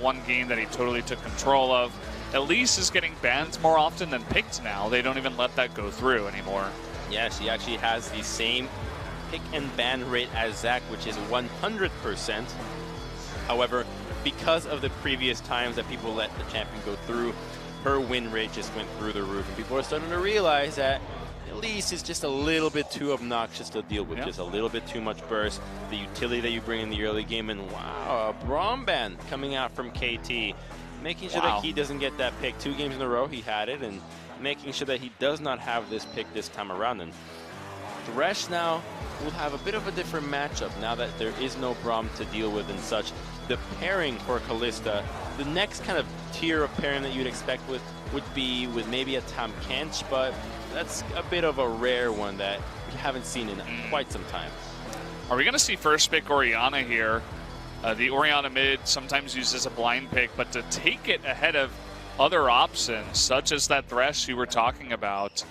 one game that he totally took control of. Elise is getting banned more often than picked now. They don't even let that go through anymore. Yeah, she actually has the same pick and ban rate as Zach, which is 100%. However, because of the previous times that people let the champion go through, her win rate just went through the roof, and people are starting to realize that Elise is just a little bit too obnoxious to deal with, just a little bit too much burst, the utility that you bring in the early game, and wow, a Braum ban coming out from KT, making sure that he doesn't get that pick. 2 games in a row he had it, and making sure that he does not have this pick this time around. And Thresh now will have a bit of a different matchup now that there is no Braum to deal with and such. The pairing for Kalista, the next kind of tier of pairing that you'd expect would be with maybe a Tam Kench, but that's a bit of a rare one that we haven't seen in quite some time. Are we going to see first pick Orianna here? The Orianna mid sometimes used as a blind pick, but to take it ahead of other options, such as that Thresh you were talking about,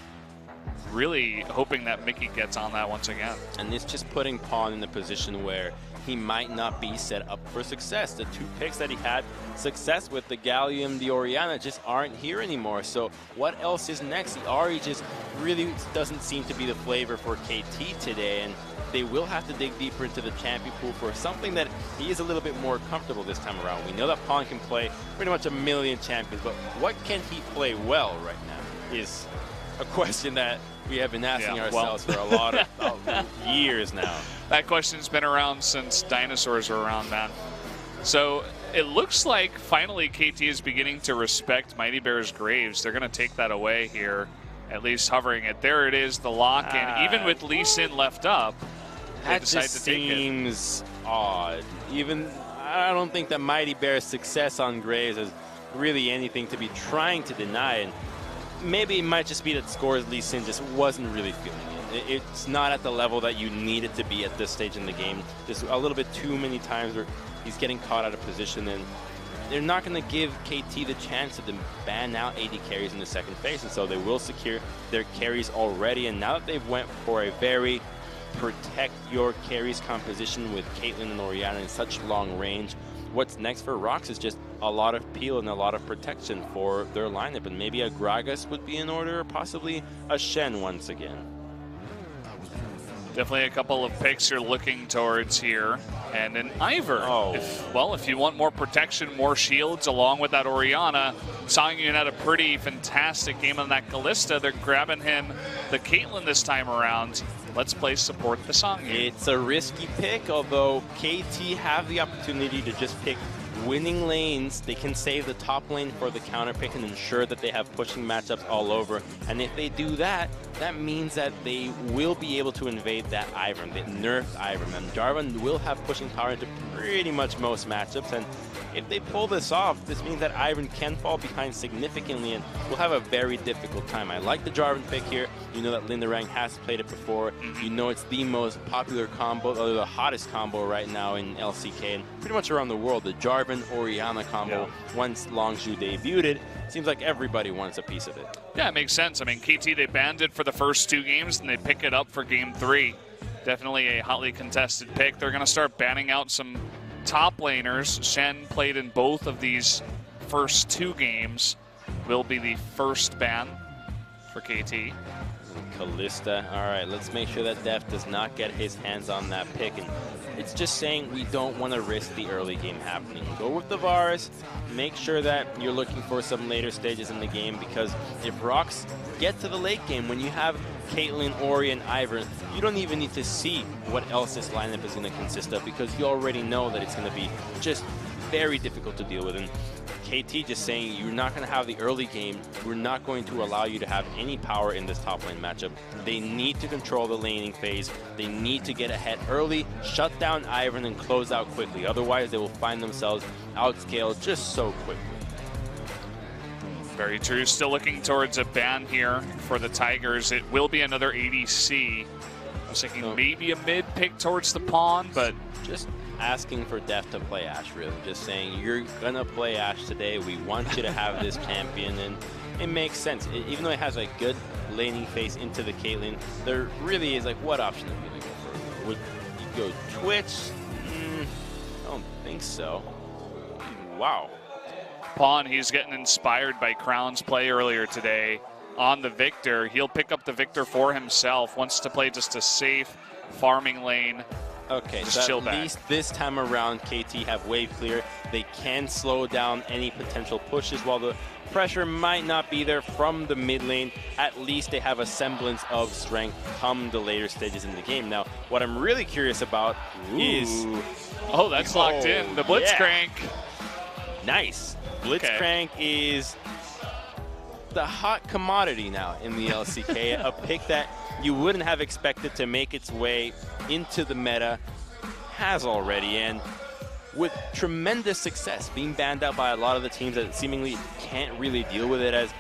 really hoping that Mickey gets on that once again. And it's just putting Pawn in a position where he might not be set up for success. The 2 picks that he had success with, the Gallium, the Orianna, just aren't here anymore. So what else is next? The Ahri just really doesn't seem to be the flavor for KT today, and they will have to dig deeper into the champion pool for something that he is a little bit more comfortable this time around. We know that Pawn can play pretty much a million champions, but what can he play well right now is a question that we have been asking ourselves for a lot of years now. That question's been around since dinosaurs were around, man. So it looks like finally KT is beginning to respect Mighty Bear's Graves. They're going to take that away here, at least hovering it. There it is, the lock, and even with Lee Sin left up, they decide to take it. That seems odd. Even I don't think that Mighty Bear's success on Graves is really anything to be trying to deny. And maybe it might just be that Scores Lee Sin just wasn't really feeling it. It's not at the level that you need it to be at this stage in the game. Just a little bit too many times where he's getting caught out of position, and they're not going to give KT the chance to ban out AD carries in the second phase, and so they will secure their carries already. And now that they've went for a very protect your carries composition with Caitlyn and Orianna in such long range, what's next for ROX is just a lot of peel and a lot of protection for their lineup, and maybe a Gragas would be in order, or possibly a Shen once again. Definitely a couple of picks you're looking towards here. And an Ivern. If you want more protection, more shields, along with that Orianna, Songyun had a pretty fantastic game on that Kalista. They're grabbing him the Caitlyn this time around. Let's play support the Songyun. It's a risky pick, although KT have the opportunity to just pick winning lanes. They can save the top lane for the counter pick and ensure that they have pushing matchups all over. And if they do that, that means that they will be able to invade that Ivern, the nerfed Ivern. And Jarvan will have pushing power into pretty much most matchups. And if they pull this off, this means that Ivern can fall behind significantly and will have a very difficult time. I like the Jarvan pick here. You know that Lindarang has played it before. You know it's the most popular combo, or the hottest combo right now in LCK and pretty much around the world. The Jarvan-Orianna combo, once Longzhu debuted it, seems like everybody wants a piece of it. Yeah, it makes sense. I mean, KT, they banned it for the first 2 games, and they pick it up for game 3. Definitely a hotly contested pick. They're going to start banning out some top laners. Shen played in both of these first 2 games. Will be the first ban for KT. Kalista. All right, let's make sure that Def does not get his hands on that pick. And it's just saying we don't want to risk the early game happening. Go with the Varus. Make sure that you're looking for some later stages in the game, because if ROX get to the late game, when you have Caitlyn, Ori, and Ivern, you don't even need to see what else this lineup is going to consist of, because you already know that it's going to be just very difficult to deal with. And KT just saying you're not going to have the early game. We're not going to allow you to have any power in this top lane matchup. They need to control the laning phase. They need to get ahead early, shut down Ivern, and close out quickly. Otherwise, they will find themselves outscaled just so quickly. Very true. Still looking towards a ban here for the Tigers. It will be another ADC. I was thinking maybe a mid pick towards the pawn, but just asking for Def to play Ashe, really. Just saying, you're going to play Ashe today. We want you to have this champion, and it makes sense. Even though it has a good laning face into the Caitlyn, there really is, like, what option are you going to go for? Would you go Twitch? I don't think so. wow. Pawn, he's getting inspired by Crown's play earlier today on the Victor. He'll pick up the Victor for himself, wants to play just a safe farming lane. Okay, just chill back. At least this time around, KT have wave clear. They can slow down any potential pushes while the pressure might not be there from the mid lane. At least they have a semblance of strength come the later stages in the game. Now, what I'm really curious about is... Oh, that's locked in. The Blitzcrank. Yeah. Nice. Blitzcrank is the hot commodity now in the LCK. A pick that you wouldn't have expected to make its way into the meta, has already, and with tremendous success, being banned out by a lot of the teams that seemingly can't really deal with it, as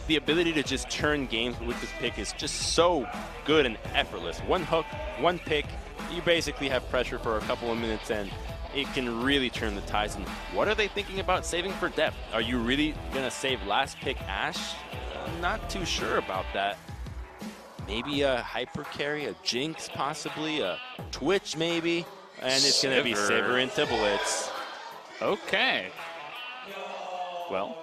the ability to just turn games with this pick is just so good and effortless. One hook, one pick, you basically have pressure for a couple of minutes, and it can really turn the tides. And what are they thinking about saving for depth? Are you really going to save last pick Ashe? I'm not too sure about that. Maybe a hyper carry, a Jinx possibly, a Twitch maybe, and it's going to be Sivir into Blitz. Okay. Well,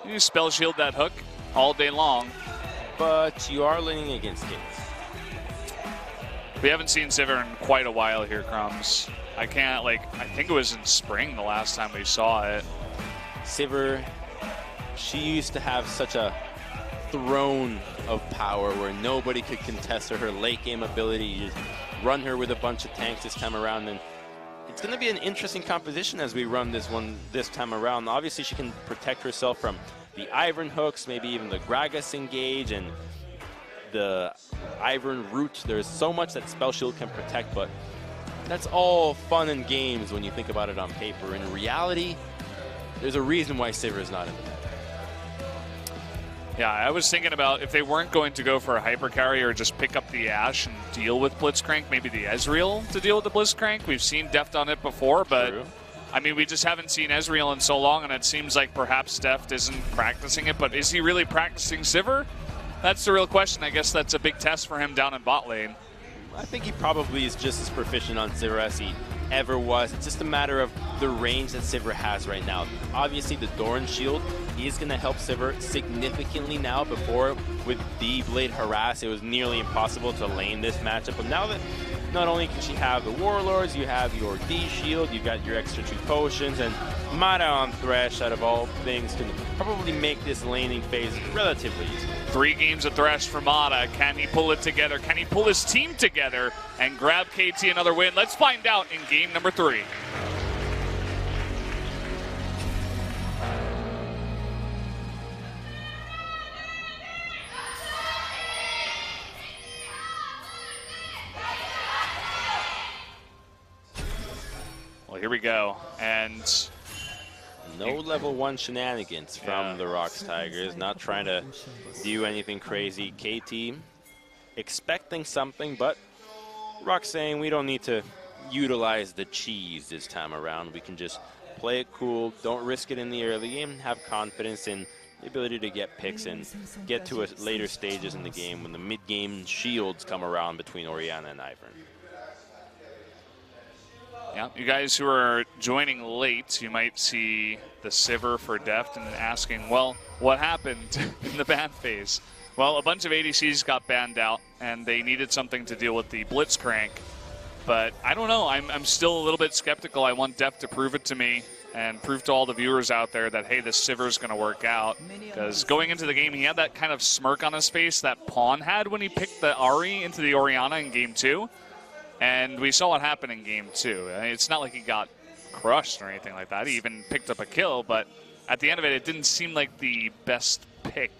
you spell shield that hook all day long. But you are leaning against Jinx. We haven't seen Sivir in quite a while here, Crumbs. I think it was in spring the last time we saw it. Sivir, she used to have such a throne of power where nobody could contest her late game ability. You just run her with a bunch of tanks this time around, and it's going to be an interesting composition as we run this one this time around. Obviously, she can protect herself from the Ivern hooks, maybe even the Gragas engage, and the Ivern root. There's so much that Spell Shield can protect, but that's all fun and games when you think about it on paper. In reality, there's a reason why Sivir is not in the meta. Yeah, I was thinking about if they weren't going to go for a hyper carry or just pick up the Ashe and deal with Blitzcrank, maybe the Ezreal to deal with the Blitzcrank. We've seen Deft on it before, but True. I mean, we just haven't seen Ezreal in so long, and it seems like perhaps Deft isn't practicing it, but is he really practicing Sivir? That's the real question. I guess that's a big test for him down in bot lane. I think he probably is just as proficient on Sivir as he ever was. It's just a matter of the range that Sivir has right now. Obviously, the Doran shield is going to help Sivir significantly now. Before, with D-Blade Harass, it was nearly impossible to lane this matchup. But now that not only can she have the Warlords, you have your D-Shield, you've got your extra 2 potions, and Mata on Thresh, out of all things, can probably make this laning phase relatively easy. 3 games of Thresh for Mata. Can he pull it together? Can he pull his team together and grab KT another win? Let's find out in game number 3. Well, here we go. And no level 1 shenanigans from the ROX Tigers. Not trying to do anything crazy. KT expecting something, but ROX saying we don't need to utilize the cheese this time around. We can just play it cool, don't risk it in the early game, have confidence in the ability to get picks and get to a later stages in the game when the mid-game shields come around between Orianna and Ivern. Yeah, you guys who are joining late, you might see the Sivir for Deft and asking, well, what happened in the ban phase? Well, a bunch of ADCs got banned out, and they needed something to deal with the Blitzcrank. But I don't know. I'm still a little bit skeptical. I want Deft to prove it to me and prove to all the viewers out there that, hey, this Sivir's going to work out. Because going into the game, he had that kind of smirk on his face that Pawn had when he picked the Ahri into the Orianna in Game 2. And we saw what happened in Game 2. I mean, it's not like he got crushed or anything like that. He even picked up a kill, but at the end of it, it didn't seem like the best pick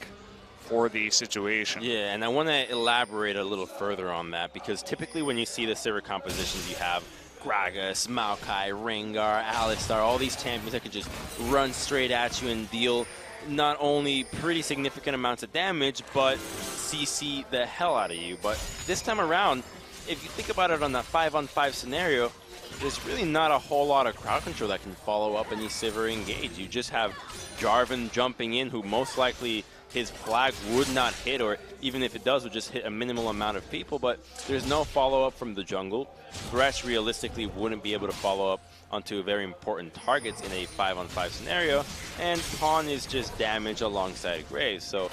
for the situation. Yeah, and I want to elaborate a little further on that, because typically when you see the Sivir compositions, you have Gragas, Maokai, Rengar, Alistar, all these champions that can just run straight at you and deal not only pretty significant amounts of damage, but CC the hell out of you. But this time around, if you think about it on that 5-on-5 scenario, there's really not a whole lot of crowd control that can follow up any Sivir engage. You just have Jarvan jumping in, who most likely his flag would not hit, or even if it does, would just hit a minimal amount of people. But there's no follow-up from the jungle. Thresh realistically wouldn't be able to follow up onto very important targets in a 5-on-5 scenario, and Pawn is just damage alongside Graves. So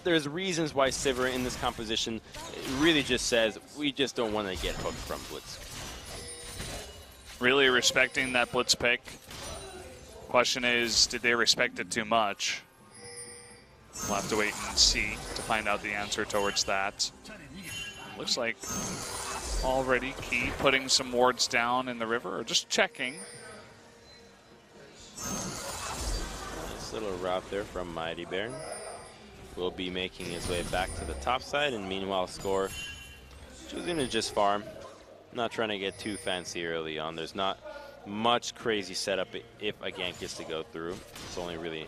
there's reasons why Sivir in this composition really just says, we just don't want to get hooked from Blitz. Really respecting that Blitz pick. Question is, did they respect it too much? We'll have to wait and see to find out the answer towards that. Looks like already Key putting some wards down in the river, or just checking. Nice little route there from Mighty Baron. Will be making his way back to the top side, and meanwhile Score choosing to just farm. Not trying to get too fancy early on. There's not much crazy setup if a gank is to go through. It's only really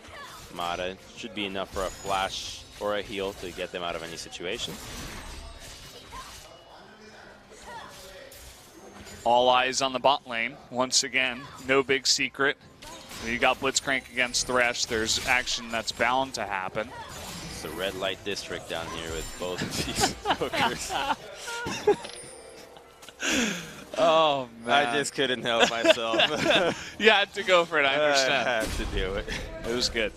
Mata. Should be enough for a flash or a heal to get them out of any situation. All eyes on the bot lane. Once again, no big secret. You got Blitzcrank against Thresh. There's action that's bound to happen. It's the red light district down here with both of these hookers. Oh, man. I just couldn't help myself. You had to go for it, I understand. I had to do it. It was good.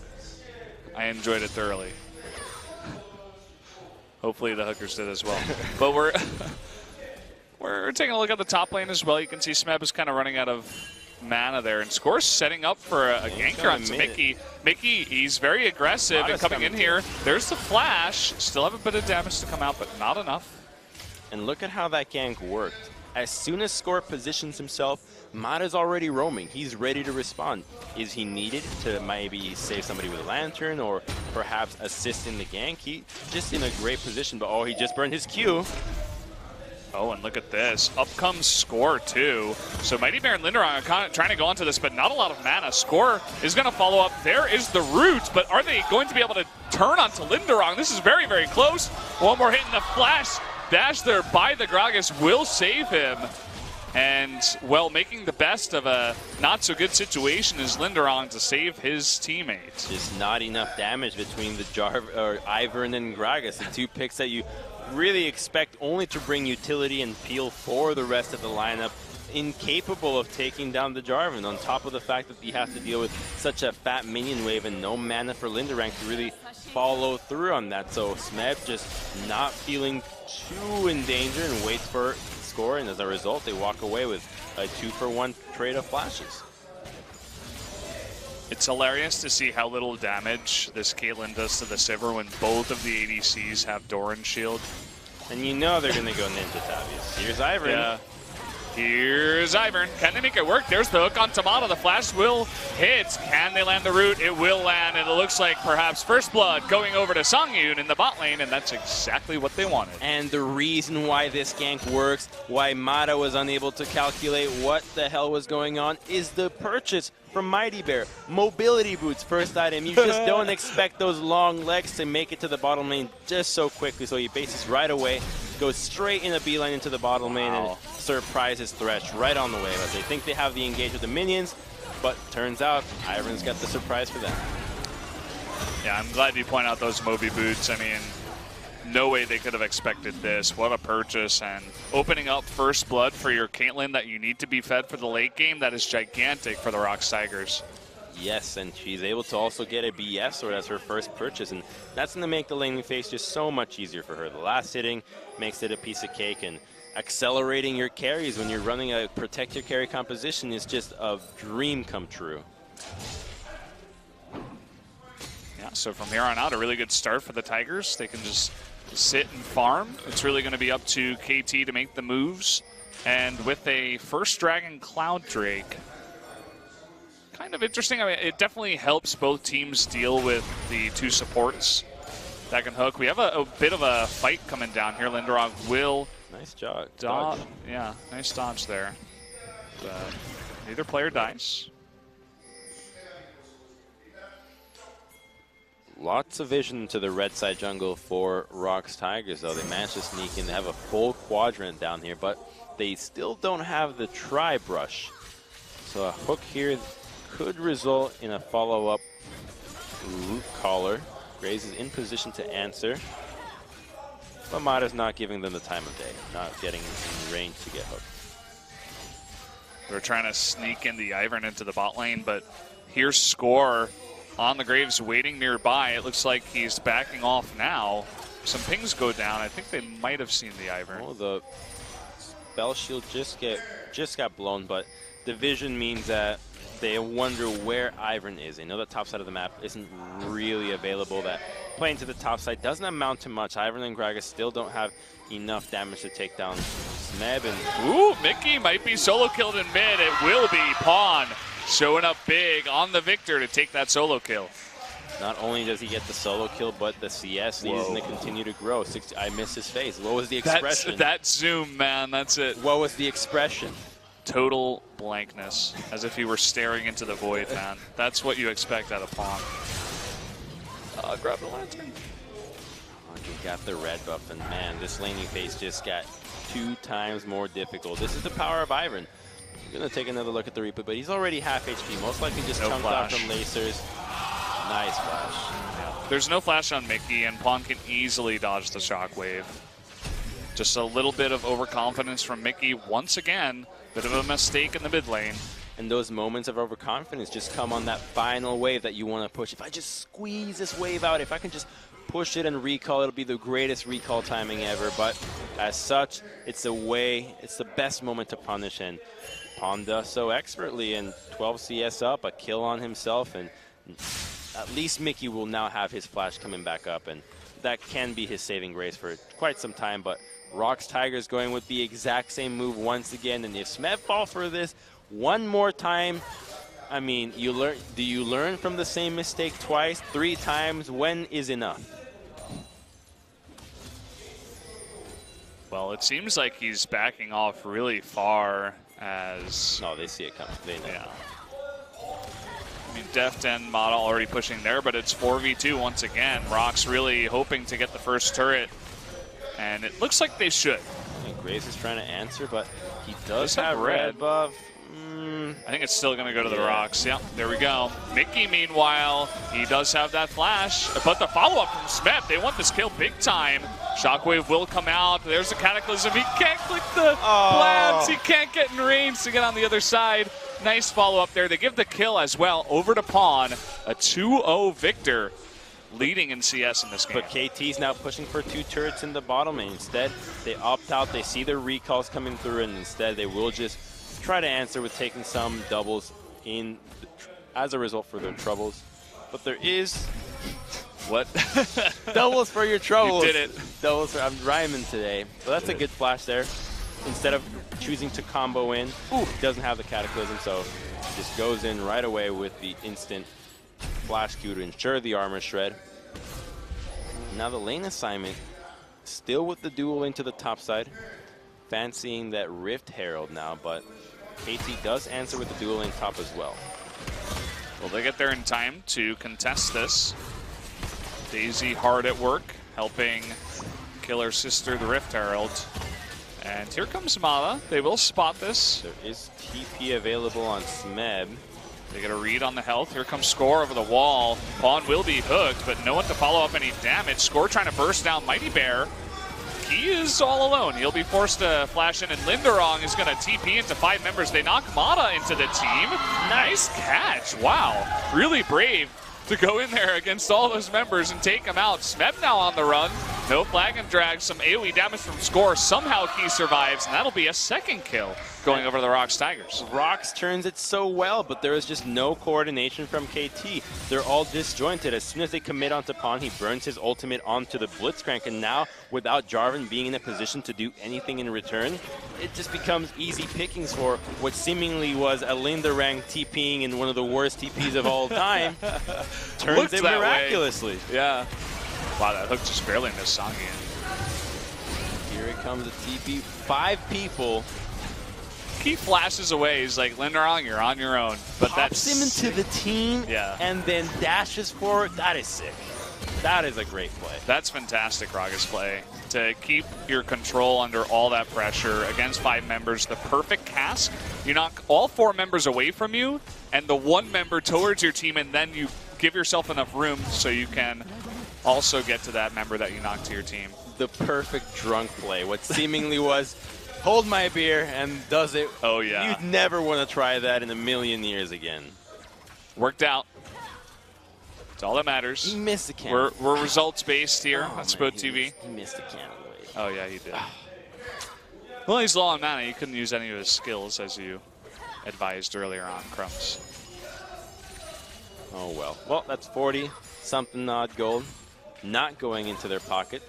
I enjoyed it thoroughly. Hopefully the hookers did as well. But we're taking a look at the top lane as well. You can see Smeb is kind of running out of mana there, and Score's setting up for a ganker onto Mickey. Mickey, he's very aggressive and coming in here. There's the flash. Still have a bit of damage to come out, but not enough. And look at how that gank worked. As soon as Score positions himself, Mata's already roaming. He's ready to respond. Is he needed to maybe save somebody with a lantern or perhaps assist in the gank? He's just in a great position, but oh, he just burned his Q. Oh, and look at this. Up comes Score, too. So Mighty Baron Linderong are kind of trying to go onto this, but not a lot of mana. Score is going to follow up. There is the root, but are they going to be able to turn onto Linderong? This is very, very close. One more hit in the flash. Dash there by the Gragas will save him. And, well, making the best of a not-so-good situation is Linderong to save his teammate. Just not enough damage between the Ivern and Gragas, the two picks that you really expect only to bring utility and peel for the rest of the lineup, incapable of taking down the Jarvan, on top of the fact that you have to deal with such a fat minion wave and no mana for Linderang to really follow through on that. So Smeb just not feeling too in danger and waits for Score, and as a result they walk away with a 2-for-1 trade of flashes. It's hilarious to see how little damage this Caitlyn does to the Sivir when both of the ADCs have Doran Shield. And you know they're going to go Ninja Tavius. Here's Ivern. Yeah. Here's Ivern. Can they make it work? There's the hook on Tomato. The flash will hit. Can they land the root? It will land, and it looks like perhaps First Blood going over to Songyun in the bot lane, and that's exactly what they wanted. And the reason why this gank works, why Mata was unable to calculate what the hell was going on, is the purchase from Mighty Bear. Mobility boots, first item. You just don't expect those long legs to make it to the bottom lane just so quickly, so he bases right away, goes straight in a beeline into the bottom lane, and surprises Thresh right on the way. But they think they have the engage with the minions, but turns out Ivern's got the surprise for them. Yeah, I'm glad you point out those Moby boots. I mean, no way they could have expected this. What a purchase, and opening up First Blood for your Caitlyn that you need to be fed for the late game, that is gigantic for the ROX Tigers. Yes, and she's able to also get a BS sword as her first purchase, and that's going to make the laning phase just so much easier for her. The last hitting makes it a piece of cake, and accelerating your carries when you're running a protect your carry composition is just a dream come true. Yeah, so from here on out, a really good start for the Tigers. They can just sit and farm. It's really going to be up to KT to make the moves. And with a first Dragon Cloud Drake, kind of interesting. I mean, it definitely helps both teams deal with the two supports that can hook. We have a bit of a fight coming down here. Linderong will... Nice dodge. Yeah, nice dodge there. But neither player dies. Lots of vision to the red side jungle for ROX Tigers, though. They managed to sneak in. They have a full quadrant down here, but they still don't have the tri-brush. So a hook here could result in a follow-up root collar. Graves is in position to answer. But Mata's not giving them the time of day, not getting in range to get hooked. They're trying to sneak in the Ivern into the bot lane, but here's Score on the Graves waiting nearby. It looks like he's backing off now. Some pings go down. I think they might have seen the Ivern. Oh, the spell shield just got blown, but the vision means that they wonder where Ivern is. They know the top side of the map isn't really available. That playing to the top side doesn't amount to much. Ivern and Gragas still don't have enough damage to take down Smeb. And ooh, Mickey might be solo killed in mid. It will be. Pawn showing up big on the Victor to take that solo kill. Not only does he get the solo kill, but the CS lead is going to continue to grow. I miss his face. What was the expression? That zoom, man. That's it. What was the expression? Total blankness, as if he were staring into the void, man. That's what you expect out of Pawn. Grab the lantern. He got the red buff, and man, this laning phase just got 2 times more difficult. This is the power of Ivern. I'm going to take another look at the replay, but he's already half HP. Most likely just chunked out from lasers. Nice flash. Yeah. There's no flash on Mickey, and Pawn can easily dodge the shockwave. Just a little bit of overconfidence from Mickey once again. Bit of a mistake in the mid lane. And those moments of overconfidence just come on that final wave that you want to push. If I just squeeze this wave out, if I can just push it and recall, it'll be the greatest recall timing ever. But as such, it's the best moment to punish, and Pawn does so expertly. And 12 CS up, a kill on himself, and at least Mickey will now have his flash coming back up, and that can be his saving grace for quite some time. But ROX Tigers going with the exact same move once again, and if Smeb fall for this one more time, I mean, do you learn from the same mistake twice, 3 times? When is enough? Well, it seems like he's backing off really far as... No, they see it coming. They know. Yeah. I mean, Deft and Mata already pushing there, but it's 4v2 once again. ROX really hoping to get the first turret, and it looks like they should. I think Graves is trying to answer, but he does have red buff. I think it's still going to go to the ROX. Yeah, there we go. Mickey, meanwhile, he does have that flash, but the follow-up from Smeb, they want this kill big time. Shockwave will come out. There's a Cataclysm. He can't click the blast. He can't get in range to get on the other side. Nice follow-up there. They give the kill as well over to Pawn. A 2-0 Victor leading in CS in this game. But KT's now pushing for 2 turrets in the bottom, and instead they opt out. They see their recalls coming through, and instead they will just try to answer with taking some doubles in as a result for their troubles. But there is... What? Doubles for your troubles. You did it. Doubles for... I'm rhyming today. But that's a good flash there. Instead of choosing to combo in, doesn't have the Cataclysm, so just goes in right away with the instant flash Q to ensure the armor shred. Now the lane assignment, still with the duel into the top side. Fancying that Rift Herald now, but KT does answer with the duel in top as well. Well, they get there in time to contest this. Daisy hard at work, helping kill her sister, the Rift Herald. And here comes Mata. They will spot this. There is TP available on Smeb. They get a read on the health. Here comes Score over the wall. Pawn will be hooked, but no one to follow up any damage. Score trying to burst down Mighty Bear. He is all alone. He'll be forced to flash in, and Linderong is going to TP into 5 members. They knock Mata into the team. Nice catch. Wow. Really brave to go in there against all those members and take them out. Smeb now on the run. No flag and drag. Some AoE damage from Score. Somehow he survives, and that'll be a second kill going over to the ROX Tigers. ROX turns it so well, but there is just no coordination from KT. They're all disjointed. As soon as they commit onto Pawn, he burns his ultimate onto the Blitzcrank, and now without Jarvan being in a position to do anything in return, it just becomes easy pickings for what seemingly was a Linderang TPing in one of the worst TPs of all time. Turns it miraculously. Yeah. Wow, that hook just barely missed Songi. Here it comes, a TP. 5 people. He flashes away. He's like, Linderong, you're on your own. But pops him into the team, and then dashes forward. That is sick. That is a great play. That's fantastic, Raga's play. To keep your control under all that pressure against 5 members, the perfect cask. You knock all 4 members away from you, and the 1 member towards your team, and then you give yourself enough room so you can also get to that member that you knocked to your team. The perfect drunk play. What seemingly was, hold my beer, and does it. Oh, yeah. You'd never want to try that in a million years again. Worked out. That's all that matters. He missed the cannon. We're results-based here on Spot TV. He missed the cannon wave. Oh, yeah, he did. Well, he's low on mana. He couldn't use any of his skills, as you advised earlier on, Crumbs. Oh, well. Well, that's 40-something odd gold not going into their pocket.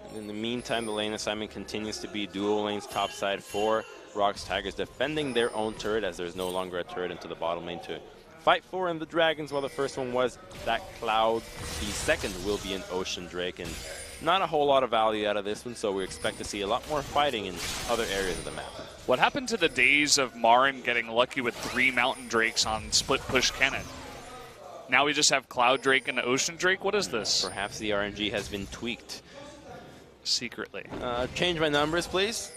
And in the meantime, the lane assignment continues to be dual lanes topside for ROX Tigers, defending their own turret as there's no longer a turret into the bottom lane to fight for. And the Dragons, while the first one was that Cloud, the second will be an Ocean Drake. And not a whole lot of value out of this one, so we expect to see a lot more fighting in other areas of the map. What happened to the days of Marin getting lucky with 3 Mountain Drakes on split push Kennen? Now we just have Cloud Drake and Ocean Drake? What is this? Perhaps the RNG has been tweaked. Secretly. Change my numbers, please.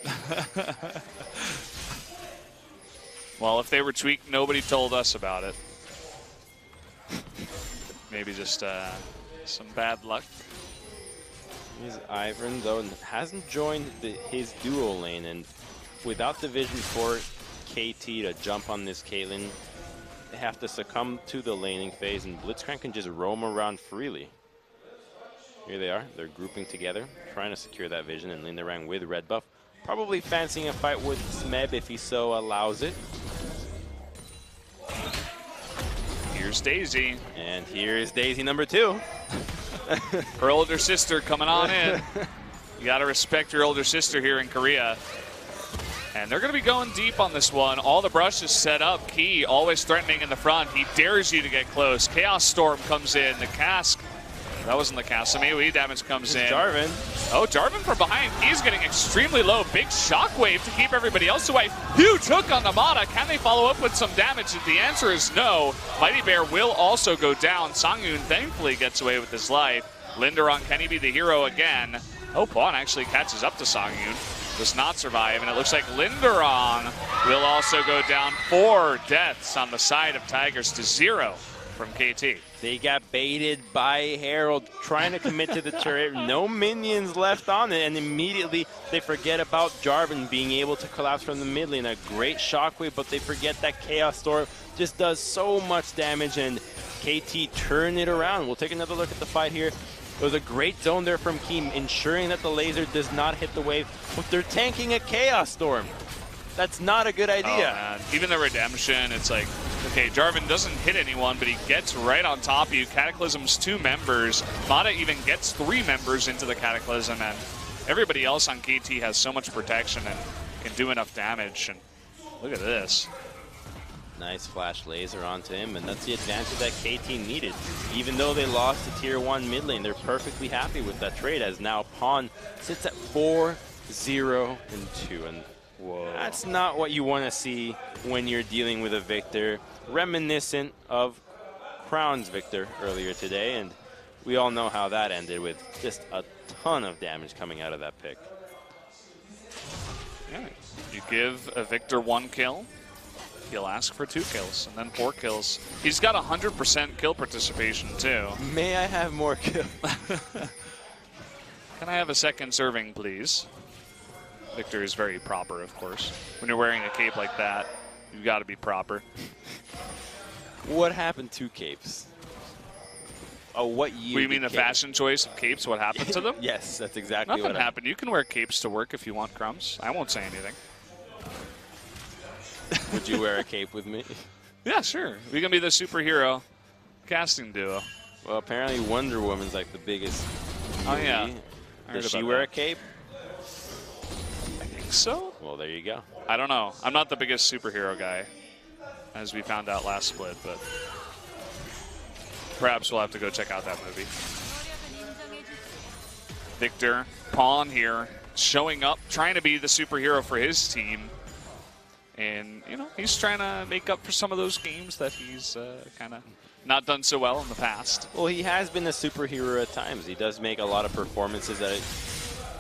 Well, if they were tweaked, nobody told us about it. Maybe just some bad luck. Here's Ivern, though, hasn't joined his duo lane, and without the vision for KT to jump on this Caitlyn, they have to succumb to the laning phase, and Blitzcrank can just roam around freely. Here they are. They're grouping together, trying to secure that vision, and Lindarang with red buff. Probably fancying a fight with Smeb if he so allows it. Here's Daisy. And here's Daisy number 2. Her older sister coming on in. You got to respect your older sister here in Korea. And they're going to be going deep on this one. All the brush is set up. Key always threatening in the front. He dares you to get close. Chaos Storm comes in. The cask. That wasn't the cask. Some AoE damage comes in. Jarvan. Oh, Jarvan from behind. He's getting extremely low. Big shockwave to keep everybody else away. Huge hook on Namada. Can they follow up with some damage? The answer is no. Mighty Bear will also go down. Songyun thankfully gets away with his life. Lindarong, can he be the hero again? Oh, Pawn actually catches up to Songyun. Does not survive, and it looks like Lindarong will also go down. 4 deaths on the side of Tigers to 0 from KT. They got baited by Herald trying to commit to the turret. No minions left on it, and immediately they forget about Jarvan being able to collapse from the mid lane. A great shockwave, but they forget that Chaos Storm just does so much damage, and KT turn it around. We'll take another look at the fight here. It was a great zone there from Keem, ensuring that the laser does not hit the wave, but they're tanking a Chaos Storm. That's not a good idea. Oh, man. Even the redemption, it's like, okay, Jarvan doesn't hit anyone, but he gets right on top of you. Cataclysm's 2 members. Mata even gets 3 members into the Cataclysm, and everybody else on KT has so much protection and can do enough damage. And look at this. Nice flash laser onto him, and that's the advantage that KT needed. Even though they lost to Tier 1 mid lane, they're perfectly happy with that trade, as now Pawn sits at 4-0-2. And whoa, that's not what you want to see when you're dealing with a Victor. Reminiscent of Crown's Victor earlier today, and we all know how that ended, with just a ton of damage coming out of that pick. Yeah, you give a Victor 1 kill, he'll ask for 2 kills, and then 4 kills. He's got 100% kill participation, too. May I have more kills? Can I have a second serving, please? Victor is very proper, of course. When you're wearing a cape like that, you've got to be proper. What happened to capes? Oh, what year? What, you mean the fashion choice of capes? What happened to them? Yes, that's exactly Nothing what happened. You can wear capes to work if you want, Crumbs. I won't say anything. Would you wear a cape with me? Yeah, sure. We can be the superhero casting duo. Well, apparently Wonder Woman's like the biggest. Oh, yeah. Does she wear a cape? I think so. Well, there you go. I don't know. I'm not the biggest superhero guy, as we found out last split, but perhaps we'll have to go check out that movie. Victor, Pawn here, showing up, trying to be the superhero for his team. And, you know, he's trying to make up for some of those games that he's kind of not done so well in the past. Well, he has been a superhero at times. He does make a lot of performances that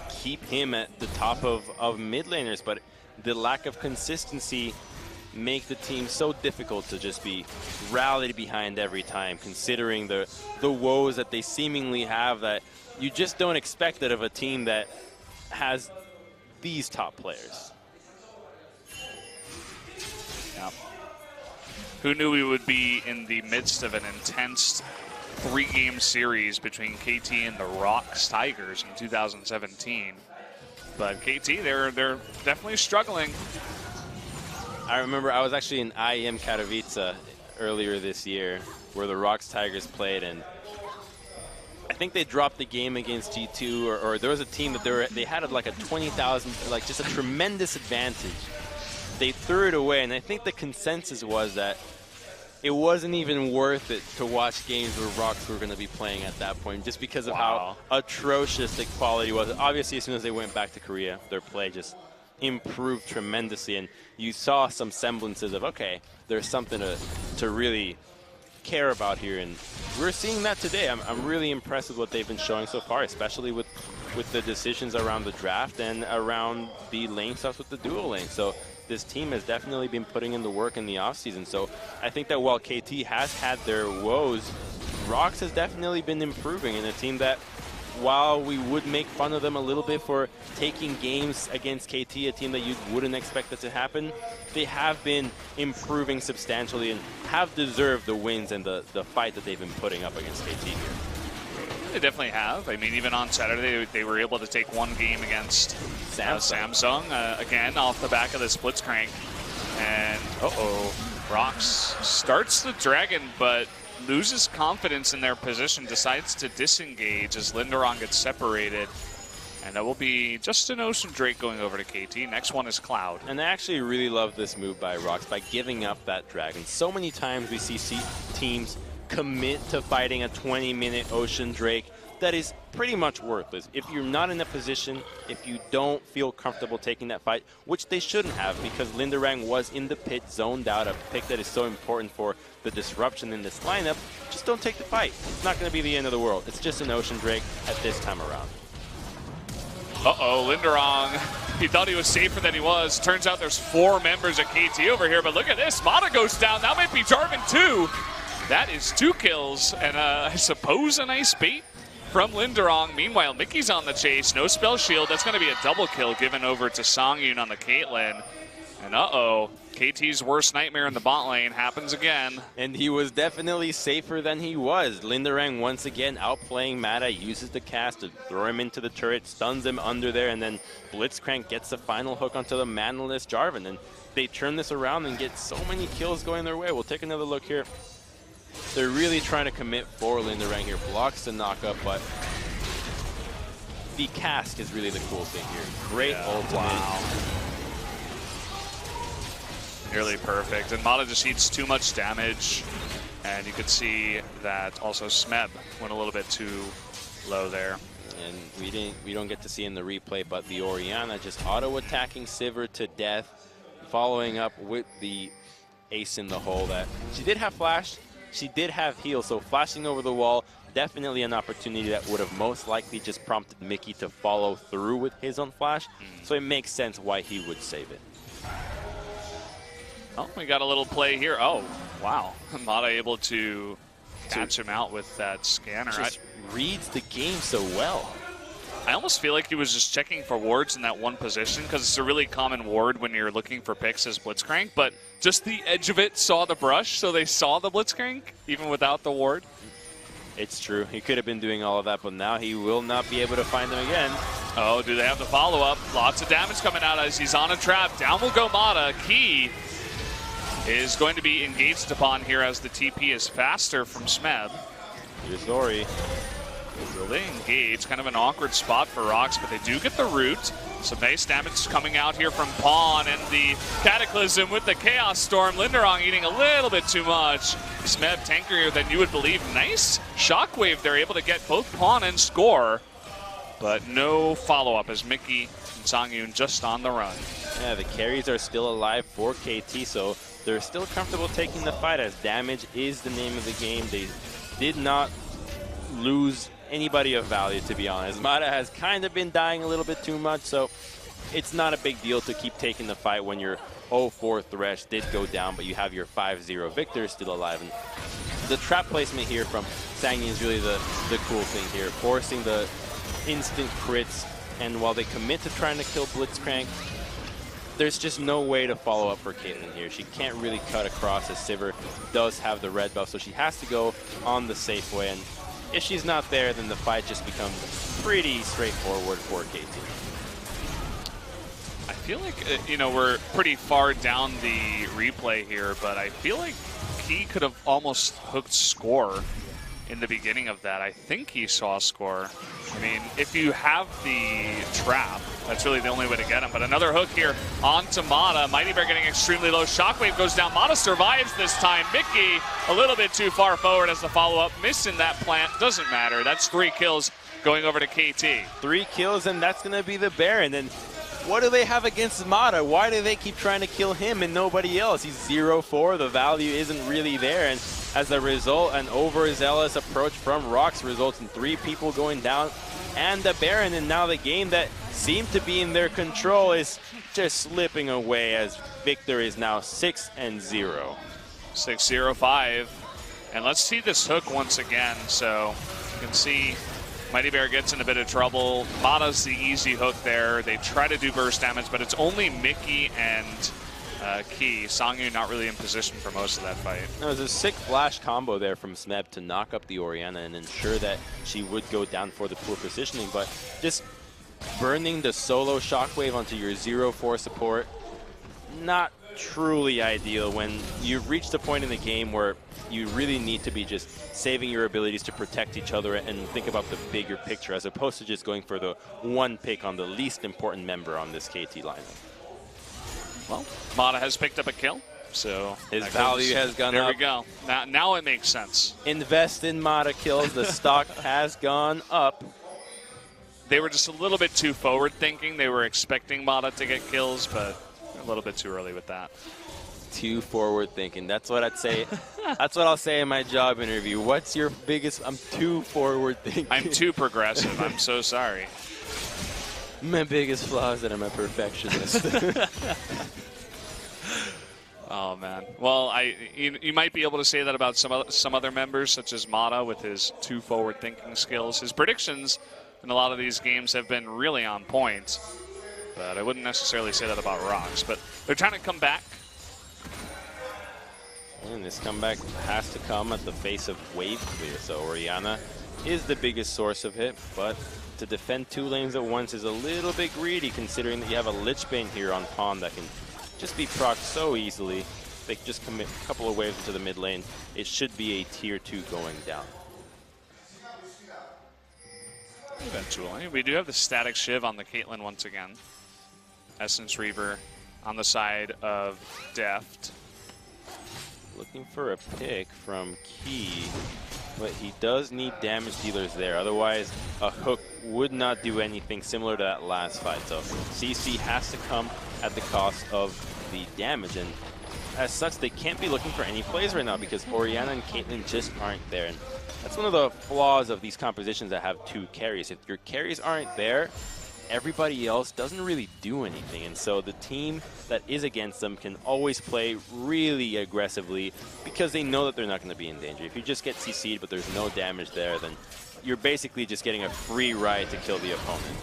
keep him at the top of mid laners, but the lack of consistency make the team so difficult to just be rallied behind every time, considering the woes that they seemingly have that you just don't expect it of a team that has these top players. Yeah. Who knew we would be in the midst of an intense 3-game series between KT and the ROX Tigers in 2017? But KT, they're definitely struggling. I remember I was actually in IEM Katowice earlier this year where the ROX Tigers played, and I think they dropped the game against G2, or there was a team that they had like a 20,000, like just a tremendous advantage. They threw it away, and I think the consensus was that it wasn't even worth it to watch games where ROX were going to be playing at that point, just because of how atrocious the quality was. Obviously, as soon as they went back to Korea, their play just improved tremendously, and you saw some semblances of, okay, there's something to really care about here, and we're seeing that today. I'm really impressed with what they've been showing so far, especially with the decisions around the draft and around the lane stuff with the dual lane. So this team has definitely been putting in the work in the offseason. So I think that while KT has had their woes, ROX has definitely been improving, in a team that, while we would make fun of them a little bit for taking games against KT, a team that you wouldn't expect that to happen, they have been improving substantially and have deserved the wins and the fight that they've been putting up against KT here. They definitely have. I mean, even on Saturday, they were able to take one game against Samsung again, off the back of the Blitzcrank. And, ROX starts the Dragon, but loses confidence in their position, decides to disengage as Linderong gets separated. And that will be just an Ocean Drake going over to KT. Next one is Cloud. And I actually really love this move by ROX by giving up that Dragon. So many times we see teams commit to fighting a 20-minute Ocean Drake that is pretty much worthless. If you're not in a position, if you don't feel comfortable taking that fight, which they shouldn't have, because Linderang was in the pit, zoned out, a pick that is so important for the disruption in this lineup, just don't take the fight. It's not going to be the end of the world. It's just an Ocean Drake at this time around. Linderong, he thought he was safer than he was. Turns out there's 4 members of KT over here, but look at this. Mata goes down. That might be Jarvan too. That is 2 kills, and I suppose a nice bait from Linderong. Meanwhile, Mickey's on the chase. No spell shield. That's going to be a double kill given over to Songyun on the Caitlyn. And KT's worst nightmare in the bot lane happens again. And he was definitely safer than he was. Linderang once again outplaying Mata, uses the cast to throw him into the turret, stuns him under there, and then Blitzcrank gets the final hook onto the manaless Jarvan. And they turn this around and get so many kills going their way. We'll take another look here. They're really trying to commit for Linderang here. Blocks the knockup, but the cask is really the cool thing here. Great ultimate. Wow. Nearly perfect. And Mata just eats too much damage. And you could see that also Smeb went a little bit too low there. And we don't get to see in the replay, but the Orianna just auto-attacking Sivir to death, following up with the ace in the hole. That she did have flash. She did have heal, so flashing over the wall, definitely an opportunity that would have most likely just prompted Mickey to follow through with his own flash. So it makes sense why he would save it. Oh, we got a little play here. Oh, wow. Mata able to catch him out with that scanner. Just reads the game so well. I almost feel like he was just checking for wards in that one position, because it's a really common ward when you're looking for picks as Blitzcrank, but just the edge of it saw the brush, so they saw the Blitzcrank, even without the ward. It's true. He could have been doing all of that, but now he will not be able to find them again. Oh, do they have the follow-up? Lots of damage coming out as he's on a trap. Down will go Mata. Key is going to be engaged upon here as the TP is faster from Smeb. Yuzori. Will they engage? Kind of an awkward spot for ROX, but they do get the root. Some nice damage coming out here from Pawn and the Cataclysm with the Chaos Storm. Linderong eating a little bit too much. Smeb tankier than you would believe. Nice shockwave. They're able to get both Pawn and score, but no follow-up as Mickey and Songyun just on the run. Yeah, the carries are still alive for KT, so they're still comfortable taking the fight as damage is the name of the game. They did not lose anybody of value, to be honest. Mata has kind of been dying a little bit too much, so it's not a big deal to keep taking the fight when your 0-4 Thresh did go down, but you have your 5-0 Victor still alive. And the trap placement here from Sangi is really the cool thing here, forcing the instant crits. And while they commit to trying to kill Blitzcrank, there's just no way to follow up for Caitlyn here. She can't really cut across as Sivir does have the red buff, so she has to go on the safe way. And if she's not there, then the fight just becomes pretty straightforward for KT. I feel like, you know, we're pretty far down the replay here, but I feel like he could have almost hooked score in the beginning of that. I think he saw score. I mean, if you have the trap, that's really the only way to get him. But another hook here onto Mata. Mighty Bear getting extremely low. Shockwave goes down. Mata survives this time. Mickey a little bit too far forward as the follow-up. Missing that plant. Doesn't matter. That's 3 kills going over to KT. 3 kills, and that's going to be the Baron. And what do they have against Mata? Why do they keep trying to kill him and nobody else? He's 0-4. The value isn't really there. And as a result, an overzealous approach from ROX results in 3 people going down and the Baron. And now the game that seemed to be in their control is just slipping away as Victor is now 6-0. 6-0-5. And let's see this hook once again. So you can see Mighty Bear gets in a bit of trouble. Mata's the easy hook there. They try to do burst damage, but it's only Mickey and Key. Sangyu not really in position for most of that fight. There was a sick flash combo there from Smeb to knock up the Orianna and ensure that she would go down for the poor positioning, but just burning the solo Shockwave onto your 0-4 support, not truly ideal when you've reached a point in the game where you really need to be just saving your abilities to protect each other and think about the bigger picture as opposed to just going for the one pick on the least important member on this KT lineup. Well, Mata has picked up a kill, so his value has gone up. There we go. Now it makes sense. Invest in Mata kills. The stock has gone up. They were just a little bit too forward thinking. They were expecting Mata to get kills, but a little bit too early with that. Too forward thinking. That's what I'd say. That's what I'll say in my job interview. What's your biggest? I'm too forward thinking. I'm too progressive. I'm so sorry. My biggest flaw is that I'm a perfectionist. Oh man. Well, you might be able to say that about some other members, such as Mata, with his too forward-thinking skills. His predictions in a lot of these games have been really on point, but I wouldn't necessarily say that about ROX. But they're trying to come back. And this comeback has to come at the face of wave clear. So Orianna is the biggest source of hit, but to defend 2 lanes at once is a little bit greedy considering that you have a Lich Bane here on pawn that can just be procced so easily. They can just commit a couple of waves into the mid lane. It should be a tier 2 going down. Eventually. We do have the static Shiv on the Caitlyn once again. Essence Reaver on the side of Deft. Looking for a pick from Key, but he does need damage dealers there. Otherwise, a hook would not do anything similar to that last fight. So CC has to come at the cost of the damage. And as such, they can't be looking for any plays right now because Orianna and Caitlyn just aren't there. And that's one of the flaws of these compositions that have 2 carries. If your carries aren't there, everybody else doesn't really do anything. And so the team that is against them can always play really aggressively because they know that they're not going to be in danger. If you just get CC'd but there's no damage there, then you're basically just getting a free ride to kill the opponent.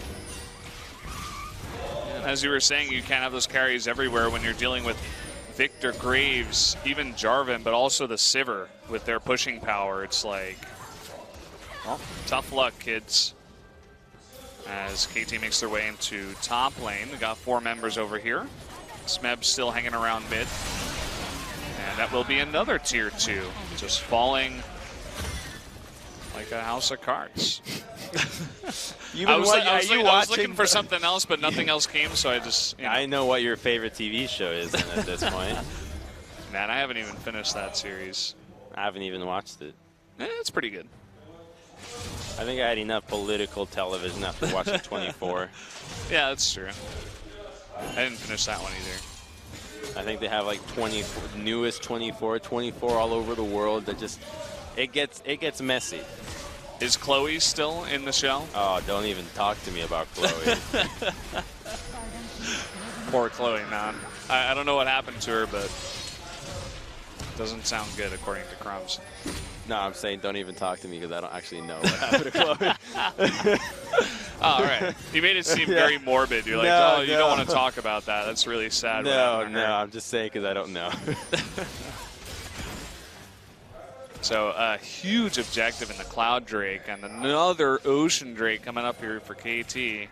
And as you were saying, you can't have those carries everywhere when you're dealing with Victor, Graves, even Jarvan, but also the Sivir with their pushing power. It's like, well, tough luck, kids. As KT makes their way into top lane. We got 4 members over here. Smeb still hanging around mid. And that will be another tier 2. Just falling like a house of cards. I was looking for something else, but nothing else came, so I just, you know. I know what your favorite TV show is at this point. Man, I haven't even finished that series. I haven't even watched it. It's pretty good. I think I had enough political television after watching 24. Yeah, that's true. I didn't finish that one either. I think they have like 24, newest 24 all over the world. That just, it gets messy. Is Chloe still in the show? Oh, don't even talk to me about Chloe. Poor Chloe, man. I don't know what happened to her, but doesn't sound good according to Crumbs. No, I'm saying don't even talk to me because I don't actually know what happened to Chloe. Oh, all right. You made it seem very morbid. You're like, No, you don't want to talk about that. That's really sad. No, I'm just saying because I don't know. So a huge objective in the Cloud Drake and another Ocean Drake coming up here for KT.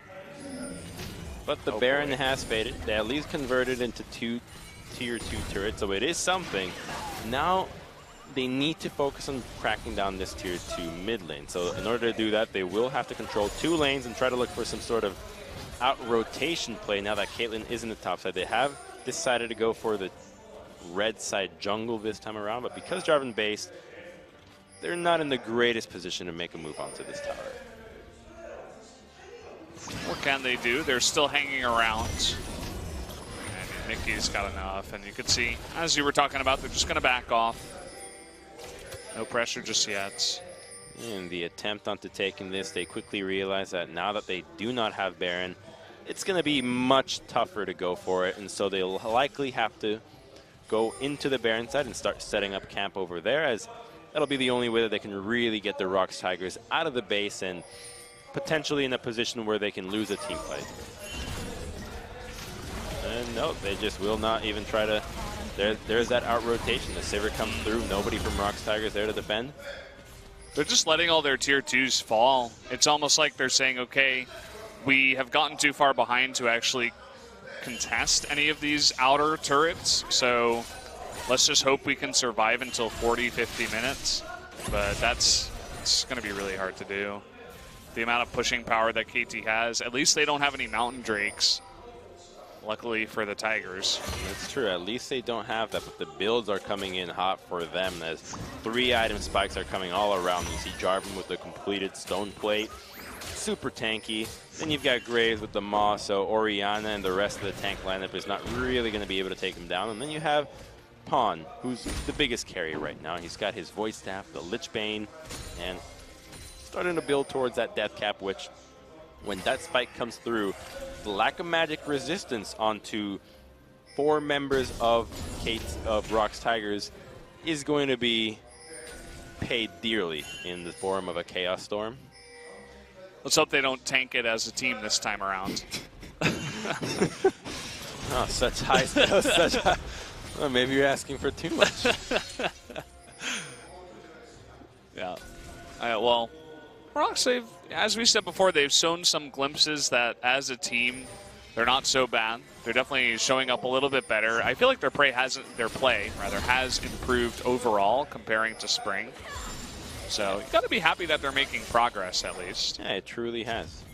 But the Baron has faded. They at least converted into 2 tier 2 turrets, so it is something. Now they need to focus on cracking down this tier 2 mid lane. So in order to do that, they will have to control 2 lanes and try to look for some sort of out-rotation play now that Caitlyn is in the top side. They have decided to go for the red side jungle this time around, but because Jarvan based, they're not in the greatest position to make a move onto this tower. What can they do? They're still hanging around. I mean, Mickey's got enough, and you can see, as you were talking about, they're just going to back off. No pressure just yet. In the attempt onto taking this, they quickly realize that now that they do not have Baron, it's going to be much tougher to go for it, and so they'll likely have to go into the Baron side and start setting up camp over there, as that'll be the only way that they can really get the ROX Tigers out of the base and potentially in a position where they can lose a team fight. And no, they just will not even try to. There's that out rotation. The Sivir comes through. Nobody from ROX Tigers there to defend. They're just letting all their tier 2s fall. It's almost like they're saying, okay, we have gotten too far behind to actually contest any of these outer turrets. So let's just hope we can survive until 40, 50 minutes. But it's going to be really hard to do. The amount of pushing power that KT has, at least they don't have any Mountain Drakes. Luckily for the Tigers. That's true. At least they don't have that, but the builds are coming in hot for them as 3 item spikes are coming all around. You see Jarvan with the completed stone plate. Super tanky. Then you've got Graves with the Maw, so Orianna and the rest of the tank lineup is not really going to be able to take him down. And then you have Pawn, who's the biggest carry right now. He's got his Voice Staff, the Lich Bane, and starting to build towards that death cap, which when that spike comes through, the lack of magic resistance onto 4 members of ROX Tigers is going to be paid dearly in the form of a Chaos Storm. Let's hope they don't tank it as a team this time around. Oh, such high. Well, maybe you're asking for too much. Yeah. Well, ROX, as we said before, they've shown some glimpses that as a team, they're not so bad. They're definitely showing up a little bit better. I feel like their play has improved overall comparing to spring. So you got to be happy that they're making progress at least. Yeah, it truly has.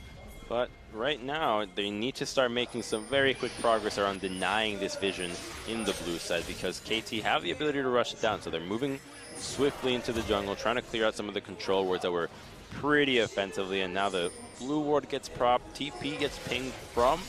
But right now, they need to start making some very quick progress around denying this vision in the blue side, because KT have the ability to rush it down. So they're moving swiftly into the jungle, trying to clear out some of the control wards that were pretty offensively, and now the blue ward gets propped. TP gets pinged from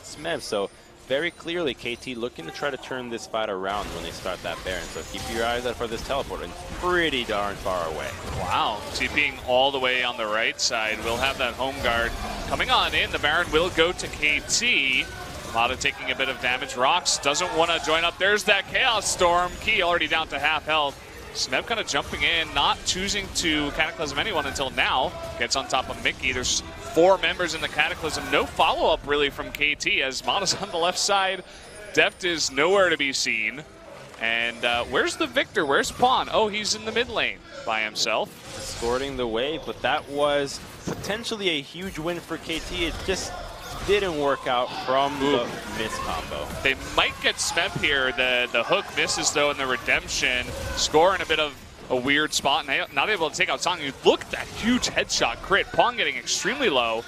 Smev. So very clearly, KT looking to try to turn this fight around when they start that Baron. So keep your eyes out for this teleport, and pretty darn far away. Wow, TPing all the way on the right side. We'll have that home guard coming on in. The Baron will go to KT. Lada taking a bit of damage. ROX doesn't want to join up. There's that Chaos Storm. Key already down to half health. Smev kind of jumping in, not choosing to Cataclysm anyone until now. Gets on top of Mickey. There's 4 members in the Cataclysm. No follow-up really from KT as Mata's on the left side. Deft is nowhere to be seen. And where's the Victor? Where's Pawn? Oh, he's in the mid lane by himself. Escorting the wave, but that was potentially a huge win for KT. It just didn't work out from the miss combo. They might get Smep here. The hook misses though in the redemption. Score in a bit of a weird spot, and not able to take out Song. Look at that huge headshot crit. Pong getting extremely low.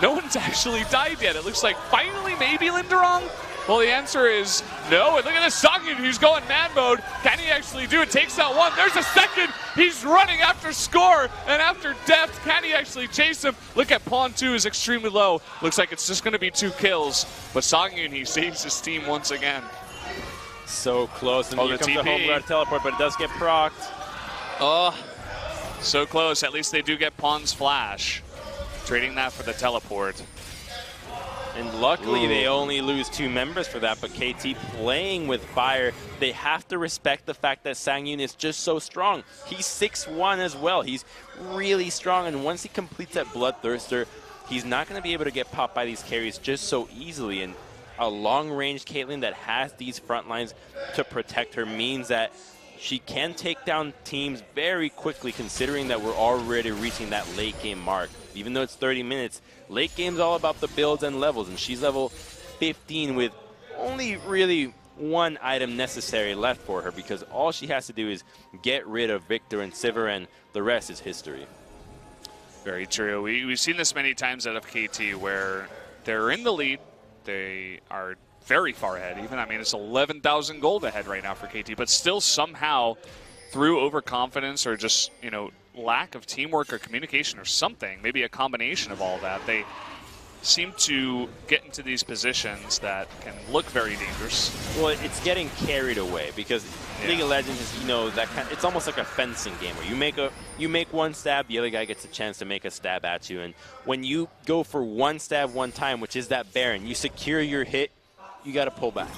No one's actually died yet. It looks like finally maybe Linderong. Well, the answer is no. And look at this Song, who's going mad mode. Can he actually do it? Takes out one. There's a second. He's running after Score and after Deft. Can he actually chase him? Look at Pawn 2 is extremely low. Looks like it's just going to be 2 kills. But Songyun, he saves his team once again. So close. And here comes the home guard teleport, but it does get procced. Oh, so close. At least they do get Pawn's flash. Trading that for the teleport. And luckily, they only lose 2 members for that, but KT playing with fire, they have to respect the fact that Sang-yoon is just so strong. He's 6'1" as well. He's really strong, and once he completes that Bloodthirster, he's not going to be able to get popped by these carries just so easily. And a long-range Caitlyn that has these front lines to protect her means that she can take down teams very quickly, considering that we're already reaching that late game mark. Even though it's 30 minutes, late game's all about the builds and levels, and she's level 15 with only really 1 item necessary left for her, because all she has to do is get rid of Victor and Sivir, and the rest is history. Very true. We've seen this many times out of KT where they're in the lead, they are very far ahead. Even, I mean, it's 11,000 gold ahead right now for KT, but still somehow through overconfidence or just, you know, lack of teamwork or communication or something, maybe a combination of all that, they seem to get into these positions that can look very dangerous. Well, it's getting carried away because League of Legends is, you know, that it's almost like a fencing game where you make 1 stab, the other guy gets a chance to make a stab at you, and when you go for 1 stab 1 time, which is that Baron, you secure your hit, you got to pull back.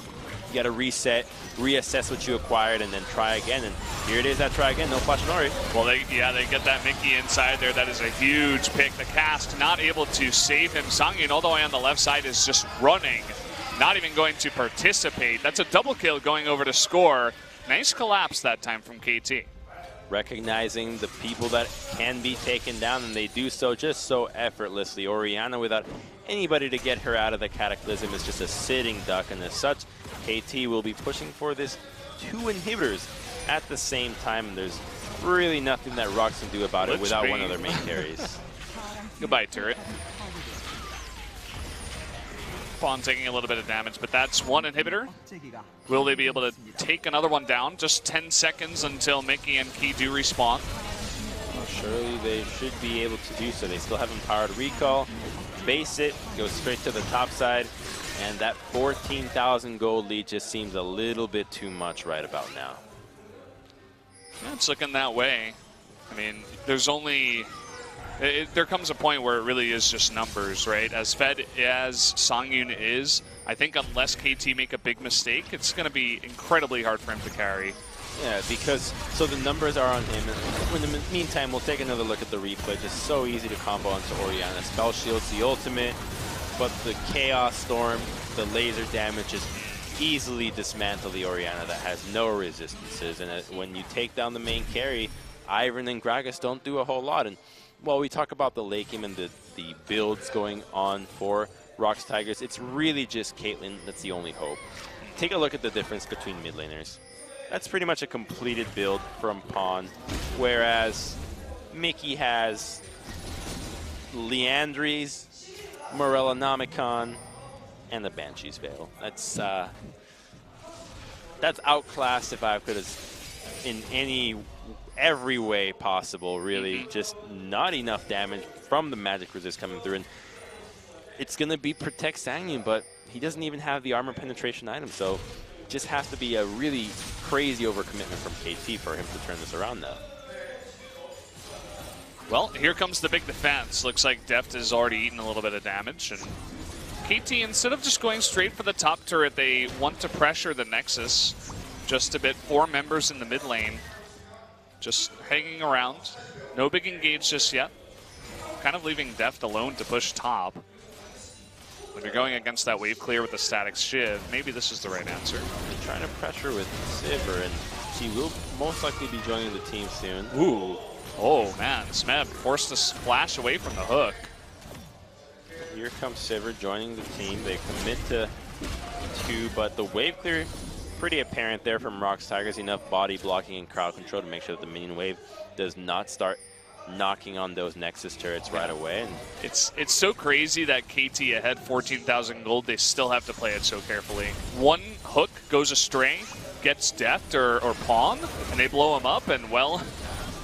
You got to reset, reassess what you acquired, and then try again. And here it is, that try again, no Fashinori. Well, they get that Mickey inside there. That is a huge pick. The cast not able to save him. Sang-yoon all the way on the left side is just running, not even going to participate. That's a double kill going over to score. Nice collapse that time from KT. Recognizing the people that can be taken down, and they do so just so effortlessly. Orianna, without anybody to get her out of the Cataclysm, is just a sitting duck, and as such, KT will be pushing for this 2 inhibitors at the same time, and there's really nothing that ROX can do about it without one of their main carries. Goodbye, turret. Fawn taking a little bit of damage, but that's 1 inhibitor. Will they be able to take another one down? Just 10 seconds until Mickey and Key do respawn. Well, surely they should be able to do so. They still have empowered recall. Base it, go straight to the top side, and that 14,000 gold lead just seems a little bit too much right about now. Yeah, it's looking that way. I mean, there's only... there comes a point where it really is just numbers, right? As fed as Sang-yoon is, I think unless KT make a big mistake, it's going to be incredibly hard for him to carry. Yeah, because so the numbers are on him. And in the meantime, we'll take another look at the replay. Just so easy to combo onto Orianna. Spell Shield's the ultimate, but the Chaos Storm, the laser damage just easily dismantle the Orianna that has no resistances. And when you take down the main carry, Ivern and Gragas don't do a whole lot. And while we talk about the late game and the builds going on for ROX Tigers, it's really just Caitlyn that's the only hope. Take a look at the difference between mid laners. That's pretty much a completed build from Pawn, whereas Mickey has Leandries, Morellonomicon, and the Banshee's Veil. That's outclassed if I could have in every way possible, really. Just not enough damage from the magic resist coming through. And it's going to be protect Sang-yoon, but he doesn't even have the armor penetration item, so it just has to be a really crazy overcommitment from KT for him to turn this around now. Well, here comes the big defense. Looks like Deft has already eaten a little bit of damage, and KT, instead of just going straight for the top turret, they want to pressure the Nexus just a bit. 4 members in the mid lane, just hanging around. No big engage just yet. Kind of leaving Deft alone to push top. When you're going against that wave clear with the static Shiv, maybe this is the right answer. They're trying to pressure with Sivir, and she will most likely be joining the team soon. Ooh. Oh, man. Smeb forced to splash away from the hook. Here comes Sivir joining the team. They commit to 2, but the wave clear, pretty apparent there from ROX Tigers. Enough body blocking and crowd control to make sure that the minion wave does not start knocking on those Nexus turrets right away. And it's so crazy that KT ahead 14,000 gold, they still have to play it so carefully. One hook goes astray, gets Deft or Pawn, and they blow him up, and well,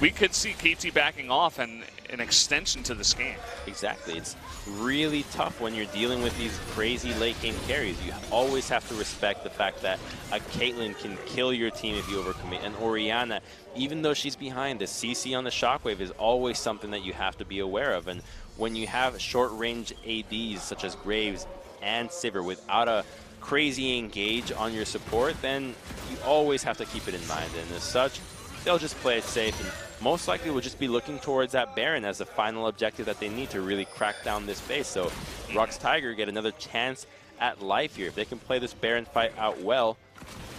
we could see KT backing off and an extension to this game. Exactly. It's really tough when you're dealing with these crazy late game carries. You always have to respect the fact that a Caitlyn can kill your team if you overcommit. And Orianna, even though she's behind, the CC on the Shockwave is always something that you have to be aware of. And when you have short range ADs such as Graves and Sivir without a crazy engage on your support, then you always have to keep it in mind. And as such, they'll just play it safe and most likely will just be looking towards that Baron as the final objective that they need to really crack down this base. So ROX Tiger get another chance at life here. If they can play this Baron fight out well,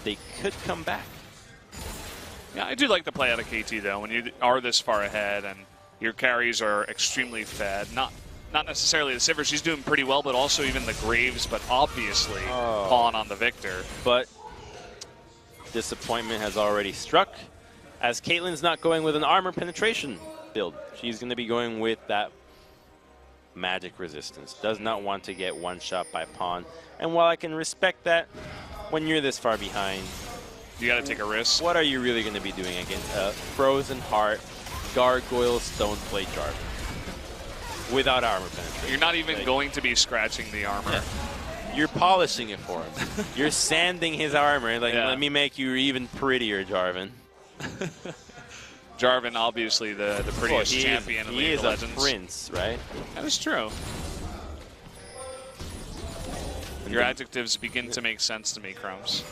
they could come back. Yeah, I do like the play out of KT though, when you are this far ahead and your carries are extremely fed. Not necessarily the Sivir, she's doing pretty well, but also even the Graves, but obviously Pawn on the Victor. But disappointment has already struck, as Caitlyn's not going with an armor penetration build. She's going to be going with that magic resistance. Does not want to get one shot by Pawn. And while I can respect that, when you're this far behind, you got to take a risk. What are you really going to be doing against a Frozen Heart, Gargoyle, Stoneplate Jarvan without armor penetration? You're not even going to be scratching the armor. Yeah. You're polishing it for him. You're sanding his armor. Like, let me make you even prettier, Jarvan. Jarvan, obviously the prettiest champion in League of Legends. He is a prince, right? That is true. Your adjectives begin to make sense to me, Crumbs.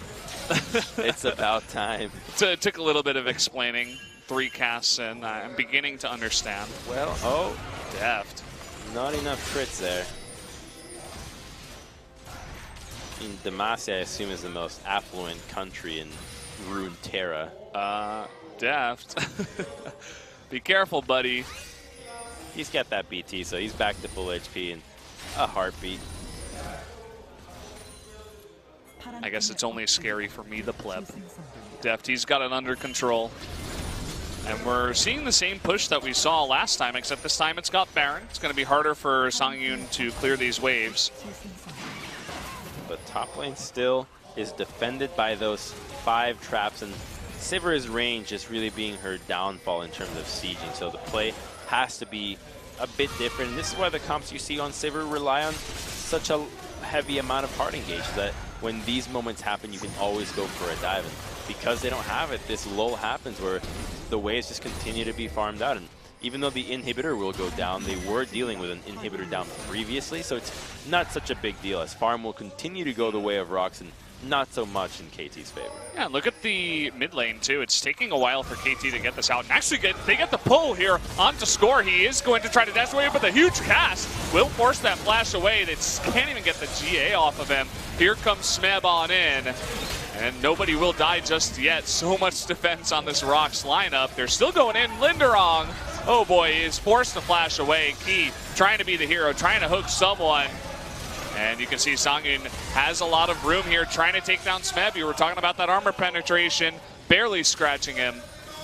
It's about time. It took a little bit of explaining. 3 casts in. I'm beginning to understand. Well, deft. Not enough crits there. In Demacia, I assume, is the most affluent country in Runeterra. Deft. Be careful, buddy. He's got that BT, so he's back to full HP and a heartbeat. I guess it's only scary for me, the pleb. Deft, he's got it under control. And we're seeing the same push that we saw last time, except this time it's got Baron. It's going to be harder for Songyun to clear these waves. The top lane still is defended by those 5 traps, and Sivir's range is really being her downfall in terms of sieging. So the play has to be a bit different. And this is why the comps you see on Sivir rely on such a heavy amount of hard engage, that when these moments happen, you can always go for a dive. And because they don't have it, this lull happens where the waves just continue to be farmed out. And even though the inhibitor will go down, they were dealing with an inhibitor down previously, so it's not such a big deal, as farm will continue to go the way of ROX and not so much in KT's favor. Yeah, look at the mid lane too. It's taking a while for KT to get this out. And actually, they get the pull here onto score. He is going to try to dash away, but the huge cast will force that flash away. They can't even get the GA off of him. Here comes Smeb on in. And nobody will die just yet. So much defense on this ROX lineup. They're still going in. Linderong, oh boy, is forced to flash away. Key trying to be the hero, trying to hook someone. And you can see Songyun has a lot of room here, trying to take down Smeb. You were talking about that armor penetration, barely scratching him.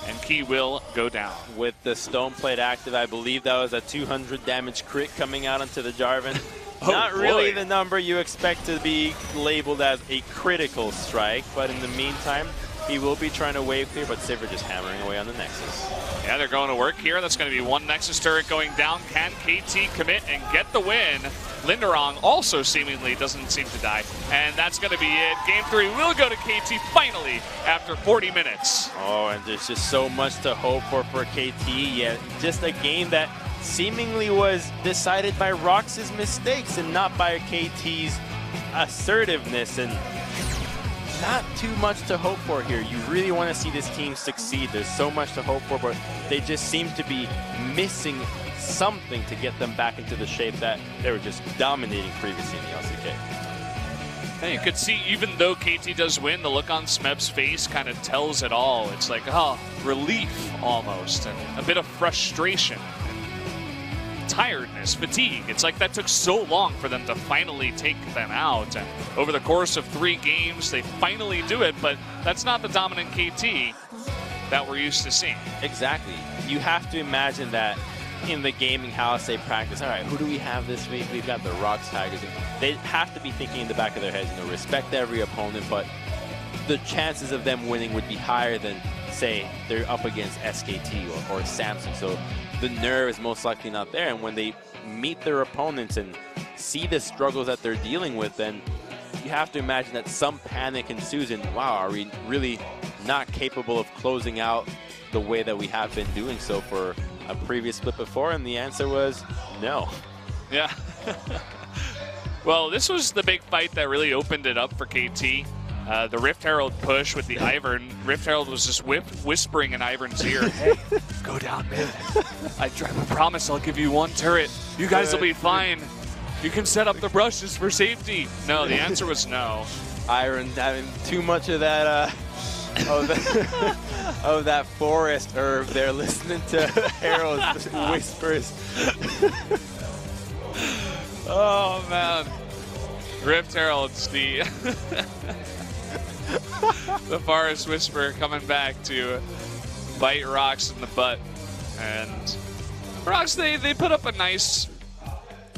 And Key will go down. With the Stoneplate active, I believe that was a 200 damage crit coming out onto the Jarvan. Oh, not really the number you expect to be labeled as a critical strike, but in the meantime, he will be trying to wave clear, but Sivir just hammering away on the Nexus. Yeah, they're going to work here. That's going to be 1 Nexus turret going down. Can KT commit and get the win? Linderong also seemingly doesn't seem to die. And that's going to be it. Game 3 will go to KT finally after 40 minutes. Oh, and there's just so much to hope for KT. Yeah, just a game that seemingly was decided by ROX's mistakes and not by KT's assertiveness, and not too much to hope for here. You really want to see this team succeed. There's so much to hope for, but they just seem to be missing something to get them back into the shape that they were just dominating previously in the LCK. And you could see, even though KT does win, the look on Smeb's face kind of tells it all. It's like, relief almost, and a bit of frustration. Tiredness, fatigue. It's like that took so long for them to finally take them out. And over the course of 3 games, they finally do it, but that's not the dominant KT that we're used to seeing. Exactly. You have to imagine that in the gaming house they practice, all right, who do we have this week? We've got the ROX Tigers. They have to be thinking in the back of their heads, respect every opponent, but the chances of them winning would be higher than, say, they're up against SKT or Samsung. So the nerve is most likely not there. And when they meet their opponents and see the struggles that they're dealing with, then you have to imagine that some panic ensues and, wow, are we really not capable of closing out the way that we have been doing so for a previous split before? And the answer was no. Yeah. Well, this was the big fight that really opened it up for KT. The Rift Herald push with the Ivern. Rift Herald was just whispering in Ivern's ear, hey, go down mid. I promise I'll give you one turret. You guys will be fine. You can set up the brushes for safety. No, the answer was no. Ivern having too much of that of that forest herb there, listening to Herald's whispers. Oh, man. Rift Herald's the the Forest Whisperer coming back to bite ROX in the butt. And ROX, they put up a nice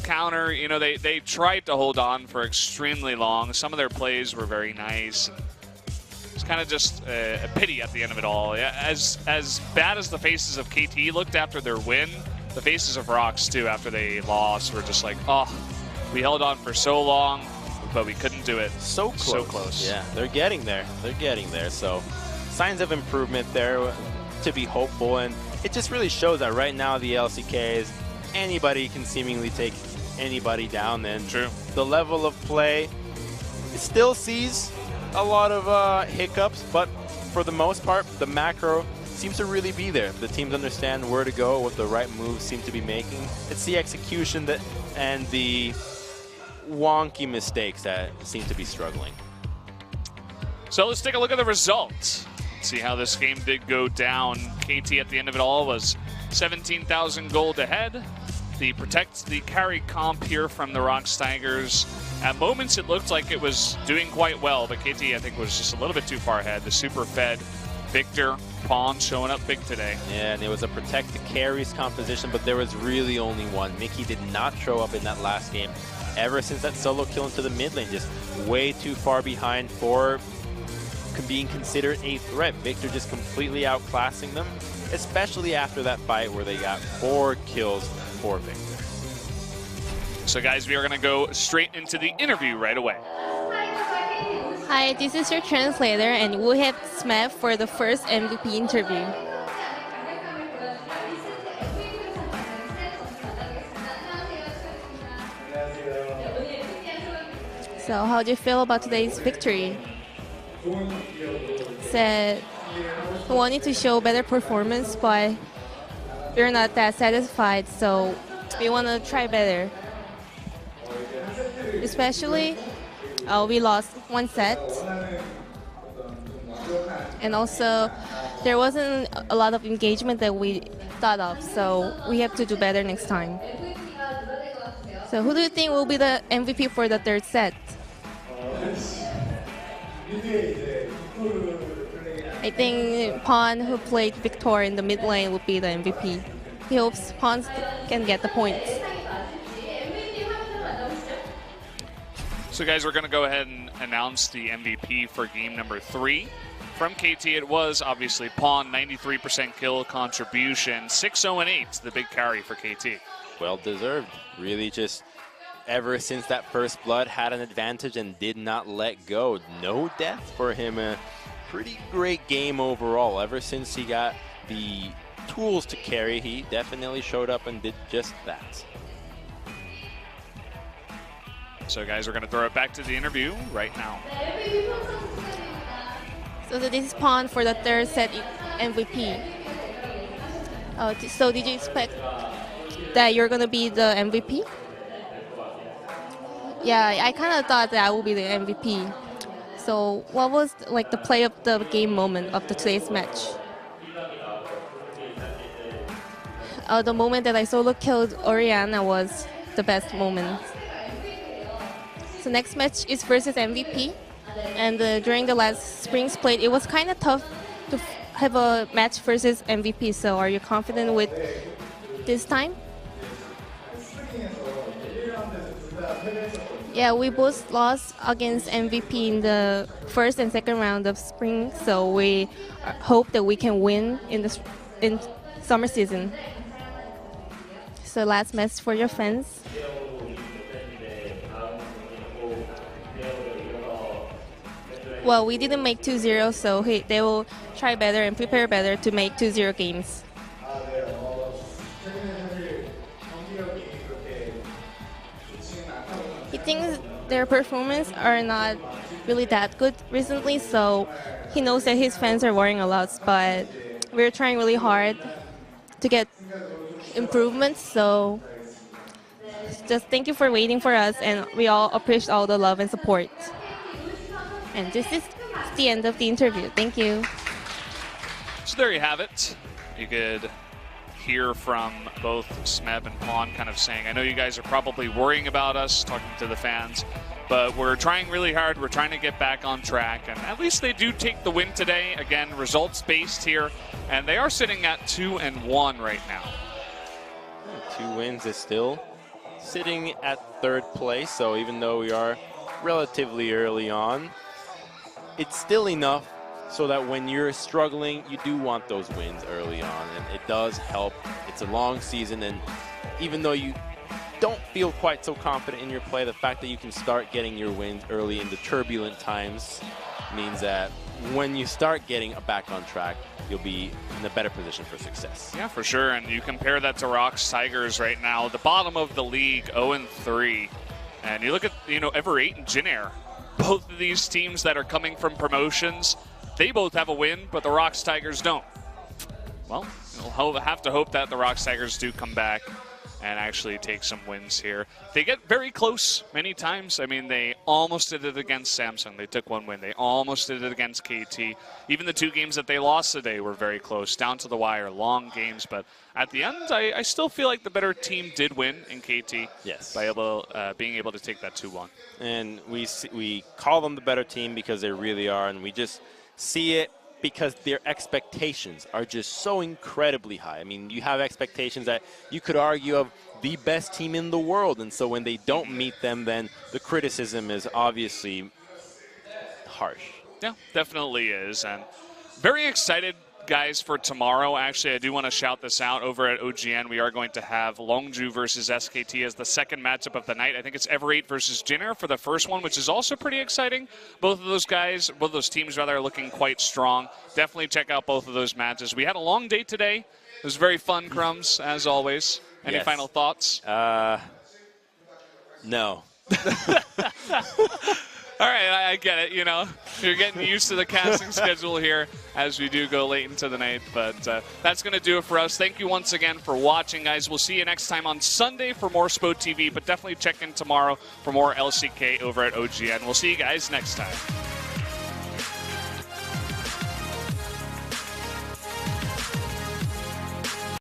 counter. You know, they tried to hold on for extremely long. Some of their plays were very nice. It's kind of just a pity at the end of it all. As bad as the faces of KT looked after their win, the faces of ROX too after they lost were just like, oh, we held on for so long, but we couldn't do it. So close. So close. Yeah, they're getting there. They're getting there. So signs of improvement there to be hopeful. And it just really shows that right now the LCKs, anybody can seemingly take anybody down. And true. The level of play, it still sees a lot of hiccups, but for the most part, the macro seems to really be there. The teams understand where to go, what the right moves seem to be making. It's the execution that and the wonky mistakes that seem to be struggling. So let's take a look at the results. See how this game did go down. KT at the end of it all was 17,000 gold ahead. The protect the carry comp here from the ROX Tigers. At moments it looked like it was doing quite well, but KT I think was just a little bit too far ahead. The super fed Victor Pawn showing up big today. Yeah, and it was a protect the carries composition, but there was really only one. Mickey did not show up in that last game. Ever since that solo kill into the mid lane, just way too far behind for being considered a threat. Victor just completely outclassing them, especially after that fight where they got 4 kills for Victor. So guys, we are going to go straight into the interview right away. Hi, this is your translator, and we have Smith for the first MVP interview. So how do you feel about today's victory? Said we wanted to show better performance, but we're not that satisfied, so we want to try better. Especially, we lost 1 set, and also there wasn't a lot of engagement that we thought of, so we have to do better next time. So who do you think will be the MVP for the 3rd set? I think Pawn, who played Victor in the mid lane, will be the MVP. He hopes Pawn can get the points. So guys, we're going to go ahead and announce the MVP for game number 3. From KT, it was obviously Pawn, 93% kill contribution, 6-0-8, the big carry for KT. Well deserved. Really just ever since that first blood had an advantage and did not let go. No death for him. A pretty great game overall. Ever since he got the tools to carry, he definitely showed up and did just that. So guys, we're going to throw it back to the interview right now. So this is Pawn for the 3rd set MVP. So did you expect that you're going to be the MVP? Yeah, I kind of thought that I would be the MVP. So what was like the play of the game moment of today's match? The moment that I solo killed Oriana was the best moment. So next match is versus MVP. And during the last spring split, it was kind of tough to have a match versus MVP. So are you confident with this time? Yeah, we both lost against MVP in the 1st and 2nd round of spring. So we hope that we can win in summer season. So last match for your fans. Well, we didn't make 2-0, so they will try better and prepare better to make 2-0 games. think their performance are not really that good recently, so he knows that his fans are worrying a lot, but we're trying really hard to get improvements, so just thank you for waiting for us, and we all appreciate all the love and support. And this is the end of the interview. Thank you. So there you have it. You could hear from both Smeb and Pawn kind of saying, I know you guys are probably worrying about us, talking to the fans, but we're trying really hard. We're trying to get back on track, and at least they do take the win today. Again, results-based here, and they are sitting at 2-1 right now. 2 wins is still sitting at 3rd place, so even though we are relatively early on, it's still enough so that when you're struggling, you do want those wins early on, and it does help. It's a long season, and even though you don't feel quite so confident in your play, the fact that you can start getting your wins early in the turbulent times means that when you start getting back on track, you'll be in a better position for success. Yeah, for sure, and you compare that to ROX Tigers right now, the bottom of the league, 0-3, and you look at, Ever 8 and Jin Air, both of these teams that are coming from promotions, they both have a win, but the ROX Tigers don't. Well, we'll have to hope that the ROX Tigers do come back and actually take some wins here. They get very close many times. I mean, they almost did it against Samsung. They took 1 win. They almost did it against KT. Even the 2 games that they lost today were very close, down to the wire, long games. But at the end, I still feel like the better team did win in KT. Yes. By being able to take that 2-1. And we call them the better team because they really are, and we just see it because their expectations are just so incredibly high. I mean, you have expectations that you could argue of the best team in the world, and so when they don't meet them, then the criticism is obviously harsh. Yeah, definitely is. And very excited, guys, for tomorrow. Actually, I do want to shout this out. Over at OGN, we are going to have Longju versus SKT as the second matchup of the night. I think it's Ever 8 versus Jin Air for the first one, which is also pretty exciting. Both of those teams are looking quite strong. Definitely check out both of those matches. We had a long day today. It was very fun, Crumbs, as always. Any Yes. final thoughts? No. All right, I get it, You're getting used to the casting schedule here as we do go late into the night. But that's going to do it for us. Thank you once again for watching, guys. We'll see you next time on Sunday for more SPO TV, but definitely check in tomorrow for more LCK over at OGN. We'll see you guys next time.